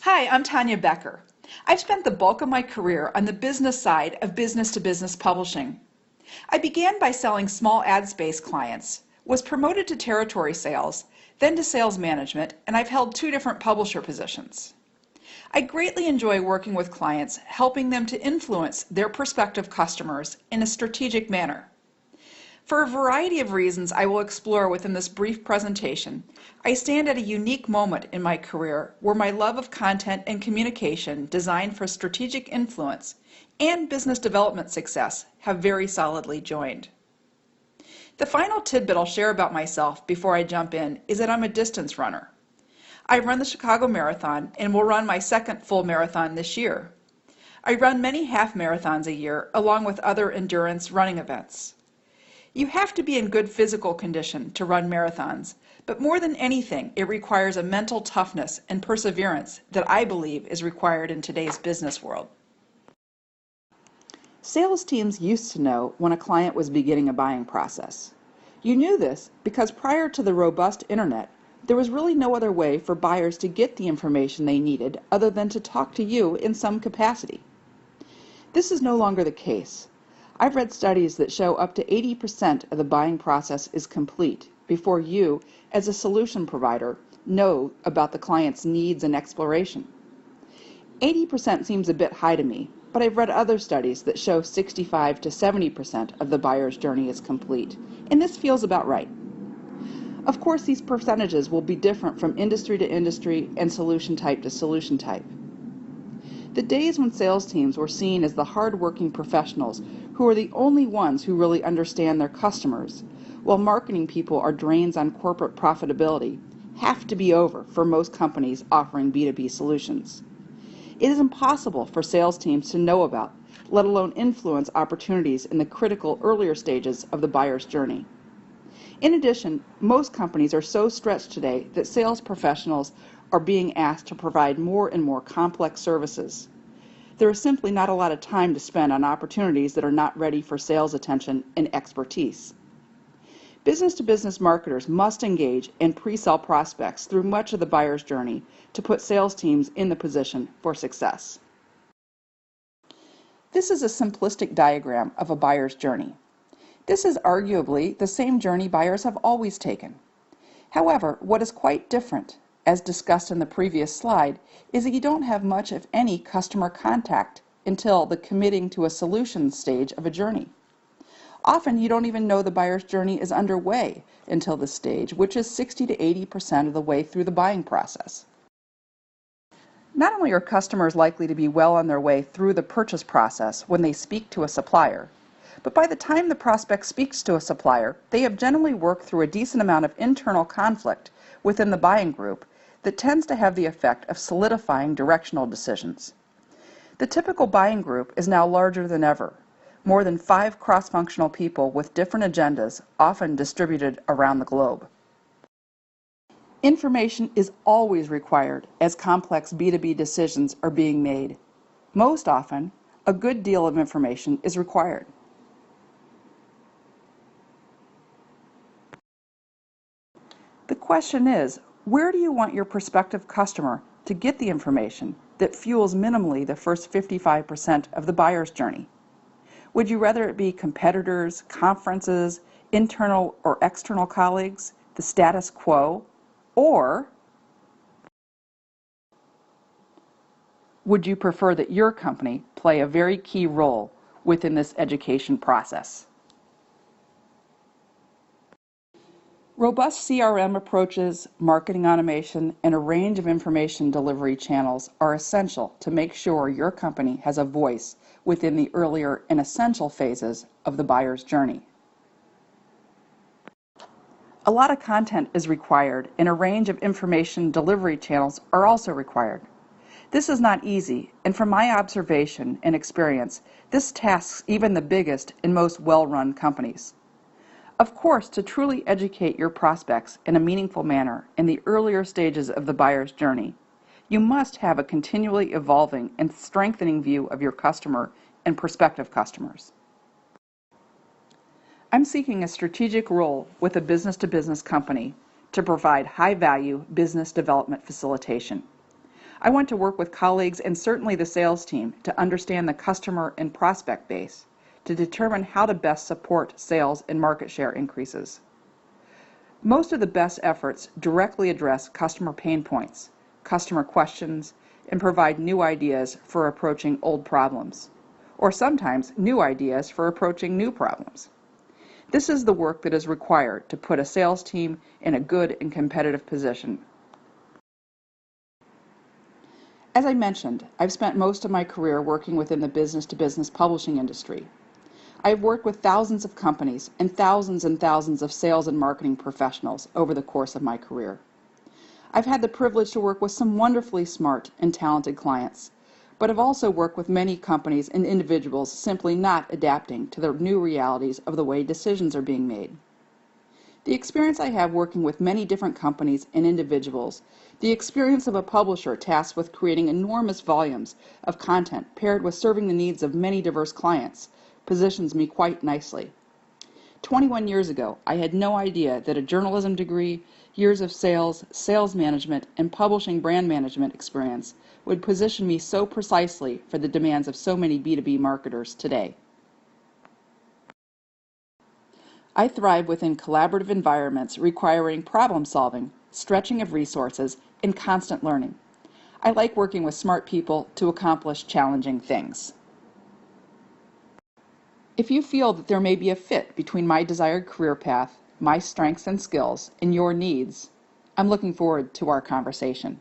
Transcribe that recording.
Hi, I'm Tonia Becker. I've spent the bulk of my career on the business side of business-to-business publishing. I began by selling small ad space clients, was promoted to territory sales, then to sales management, and I've held two different publisher positions. I greatly enjoy working with clients, helping them to influence their prospective customers in a strategic manner. For a variety of reasons I will explore within this brief presentation, I stand at a unique moment in my career where my love of content and communication designed for strategic influence and business development success have very solidly joined. The final tidbit I'll share about myself before I jump in is that I'm a distance runner. I run the Chicago Marathon and will run my second full marathon this year. I run many half marathons a year along with other endurance running events. You have to be in good physical condition to run marathons, but more than anything, it requires a mental toughness and perseverance that I believe is required in today's business world. Sales teams used to know when a client was beginning a buying process. You knew this because prior to the robust internet, there was really no other way for buyers to get the information they needed other than to talk to you in some capacity. This is no longer the case. I've read studies that show up to 80% of the buying process is complete before you, as a solution provider, know about the client's needs and exploration. 80% seems a bit high to me, but I've read other studies that show 65 to 70% of the buyer's journey is complete, and this feels about right. Of course, these percentages will be different from industry to industry and solution type to solution type. The days when sales teams were seen as the hard-working professionals who are the only ones who really understand their customers, while marketing people are drains on corporate profitability, have to be over for most companies offering B2B solutions. It is impossible for sales teams to know about, let alone influence opportunities in the critical earlier stages of the buyer's journey. In addition, most companies are so stretched today that sales professionals are being asked to provide more and more complex services. There is simply not a lot of time to spend on opportunities that are not ready for sales attention and expertise. Business-to-business marketers must engage and pre-sell prospects through much of the buyer's journey to put sales teams in the position for success. This is a simplistic diagram of a buyer's journey. This is arguably the same journey buyers have always taken. However, what is quite different, as discussed in the previous slide, is that you don't have much of any customer contact until the committing to a solution stage of a journey. Often you don't even know the buyer's journey is underway until this stage, which is 60 to 80% of the way through the buying process. Not only are customers likely to be well on their way through the purchase process when they speak to a supplier, but by the time the prospect speaks to a supplier, they have generally worked through a decent amount of internal conflict within the buying group that tends to have the effect of solidifying directional decisions. The typical buying group is now larger than ever, more than 5 cross-functional people with different agendas, often distributed around the globe. Information is always required as complex B2B decisions are being made. Most often, a good deal of information is required. The question is, where do you want your prospective customer to get the information that fuels minimally the first 55% of the buyer's journey? Would you rather it be competitors, conferences, internal or external colleagues, the status quo, or would you prefer that your company play a very key role within this education process? Robust CRM approaches, marketing automation, and a range of information delivery channels are essential to make sure your company has a voice within the earlier and essential phases of the buyer's journey. A lot of content is required, and a range of information delivery channels are also required. This is not easy, and from my observation and experience, this tasks even the biggest and most well-run companies. Of course, to truly educate your prospects in a meaningful manner in the earlier stages of the buyer's journey, you must have a continually evolving and strengthening view of your customer and prospective customers. I'm seeking a strategic role with a business-to-business company to provide high-value business development facilitation. I want to work with colleagues and certainly the sales team to understand the customer and prospect base, to determine how to best support sales and market share increases. Most of the best efforts directly address customer pain points, customer questions, and provide new ideas for approaching old problems, or sometimes new ideas for approaching new problems. This is the work that is required to put a sales team in a good and competitive position. As I mentioned, I've spent most of my career working within the business-to-business publishing industry. I've worked with thousands of companies and thousands of sales and marketing professionals over the course of my career. I've had the privilege to work with some wonderfully smart and talented clients, but have also worked with many companies and individuals simply not adapting to the new realities of the way decisions are being made. The experience I have working with many different companies and individuals, the experience of a publisher tasked with creating enormous volumes of content paired with serving the needs of many diverse clients, positions me quite nicely. 21 years ago, I had no idea that a journalism degree, years of sales, sales management, and publishing brand management experience would position me so precisely for the demands of so many B2B marketers today. I thrive within collaborative environments requiring problem solving, stretching of resources, and constant learning. I like working with smart people to accomplish challenging things. If you feel that there may be a fit between my desired career path, my strengths and skills, and your needs, I'm looking forward to our conversation.